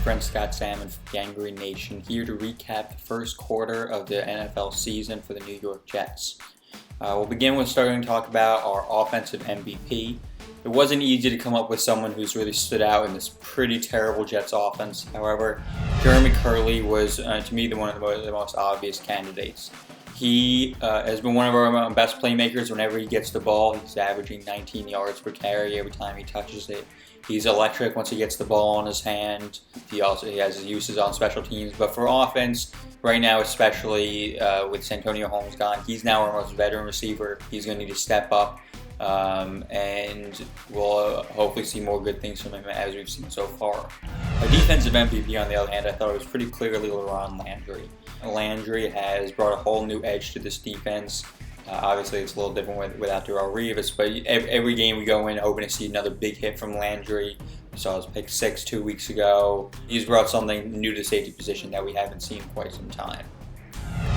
friend Scott Salmon from Gangrene Nation, here to recap the first quarter of the NFL season for the New York Jets. We'll begin with starting to talk about our offensive MVP. It wasn't easy to come up with someone who's really stood out in this pretty terrible Jets offense. However, Jeremy Curley was, to me, one of the most obvious candidates. He has been one of our best playmakers whenever he gets the ball. He's averaging 19 yards per carry every time he touches it. He's electric once he gets the ball in his hand. He has his uses on special teams. But for offense, right now, especially with Santonio Holmes gone, he's now our most veteran receiver. He's going to need to step up. And we'll hopefully see more good things from him as we've seen so far. Our defensive MVP, on the other hand, I thought it was pretty clearly LaRon Landry. Landry has brought a whole new edge to this defense. Obviously, it's a little different without Darrelle Revis, but every game we go in hoping to see another big hit from Landry. We saw his pick 6 2 weeks ago. He's brought something new to the safety position that we haven't seen in quite some time.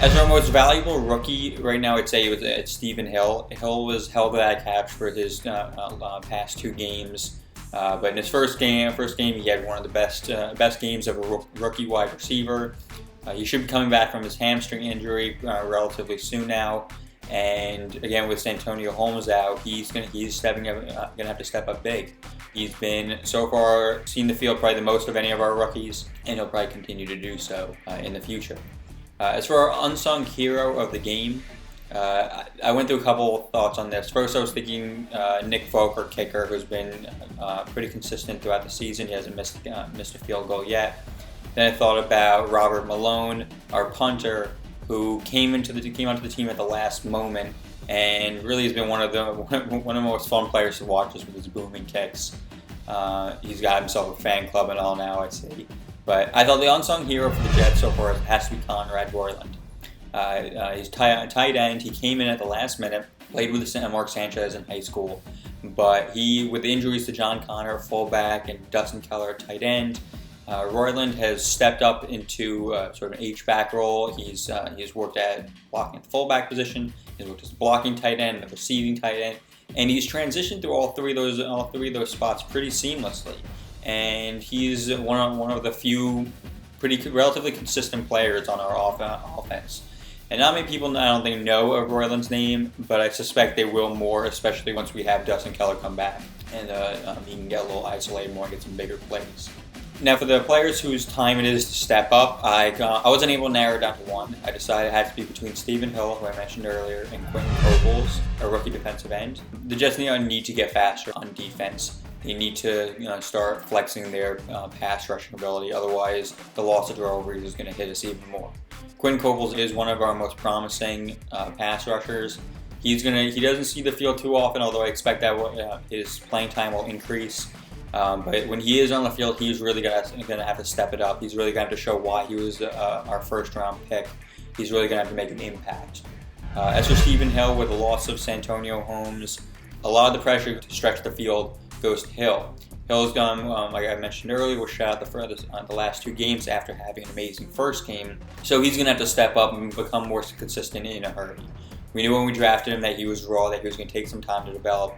As our most valuable rookie right now, I'd say it's Stephen Hill. Hill was held at that catch for his past 2 games. But in his first game, he had one of the best games of a rookie wide receiver. He should be coming back from his hamstring injury relatively soon now. And again, with Santonio Holmes out, he's gonna have to step up big. He's been so far seen the field probably the most of any of our rookies, and he'll probably continue to do so in the future. As for our unsung hero of the game, I went through a couple of thoughts on this. First, I was thinking Nick Folk, our kicker, who's been pretty consistent throughout the season. He hasn't missed a field goal yet. Then I thought about Robert Malone, our punter, who came onto the team at the last moment, and really has been one of the most fun players to watch just with his booming kicks. He's got himself a fan club and all now, I'd say. But I thought the unsung hero for the Jets so far has to be Conrad Royland. He's tight end. He came in at the last minute, played with Mark Sanchez in high school, but with the injuries to John Connor, fullback, and Dustin Keller, tight end, Royland has stepped up into sort of an H-back role. He's worked at blocking at the fullback position. He's worked as a blocking tight end, the receiving tight end, and he's transitioned through all three of those spots pretty seamlessly. And he's one of the few relatively consistent players on our offense. And not many people, I don't think, know of Royland's name, but I suspect they will more, especially once we have Dustin Keller come back and he can get a little isolated more and get some bigger plays. Now, for the players whose time it is to step up, I wasn't able to narrow it down to one. I decided it had to be between Stephen Hill, who I mentioned earlier, and Quentin Coples, a rookie defensive end. The Jets need to get faster on defense. They need to start flexing their pass rushing ability. Otherwise, the loss of Darrelle Revis is going to hit us even more. Quentin Coples is one of our most promising pass rushers. He doesn't see the field too often, although I expect that his playing time will increase. But when he is on the field, he's really going to have to step it up. He's really going to have to show why he was our first-round pick. He's really going to have to make an impact. As for Stephen Hill, with the loss of Santonio Holmes, a lot of the pressure to stretch the field goes to Hill. Hill's gone, like I mentioned earlier, was shut out the last 2 games after having an amazing first game. So he's going to have to step up and become more consistent in a hurry. We knew when we drafted him that he was raw, that he was going to take some time to develop.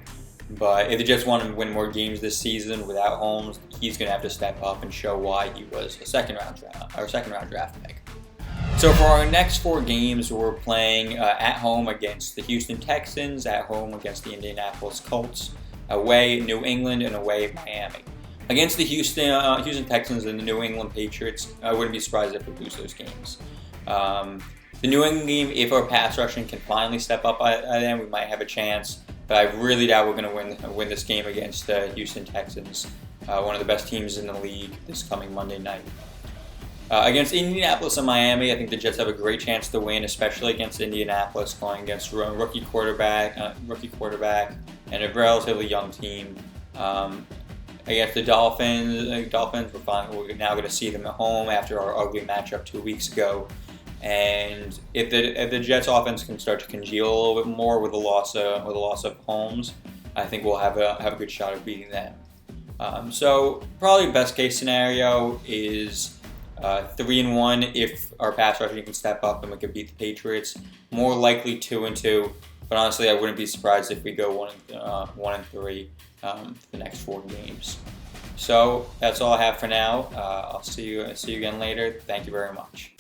But if the Jets want to win more games this season without Holmes, he's going to have to step up and show why he was a second round draft pick. So for our next 4 games, we're playing at home against the Houston Texans, at home against the Indianapolis Colts, away New England, and away Miami. Against the Houston Texans and the New England Patriots, I wouldn't be surprised if we lose those games. The New England game, if our pass rushing can finally step up by then, we might have a chance. But I really doubt we're going to win this game against the Houston Texans, one of the best teams in the league this coming Monday night. Against Indianapolis and Miami, I think the Jets have a great chance to win, especially against Indianapolis, going against rookie quarterback, and a relatively young team. Against the Dolphins, we're now going to see them at home after our ugly matchup 2 weeks ago. And if the Jets' offense can start to congeal a little bit more with the loss of Holmes, I think we'll have a good shot of beating them. So probably best case scenario is 3-1 if our pass rushing can step up and we can beat the Patriots. More likely 2-2, but honestly, I wouldn't be surprised if we go 1-3 for the next 4 games. So that's all I have for now. I'll see you again later. Thank you very much.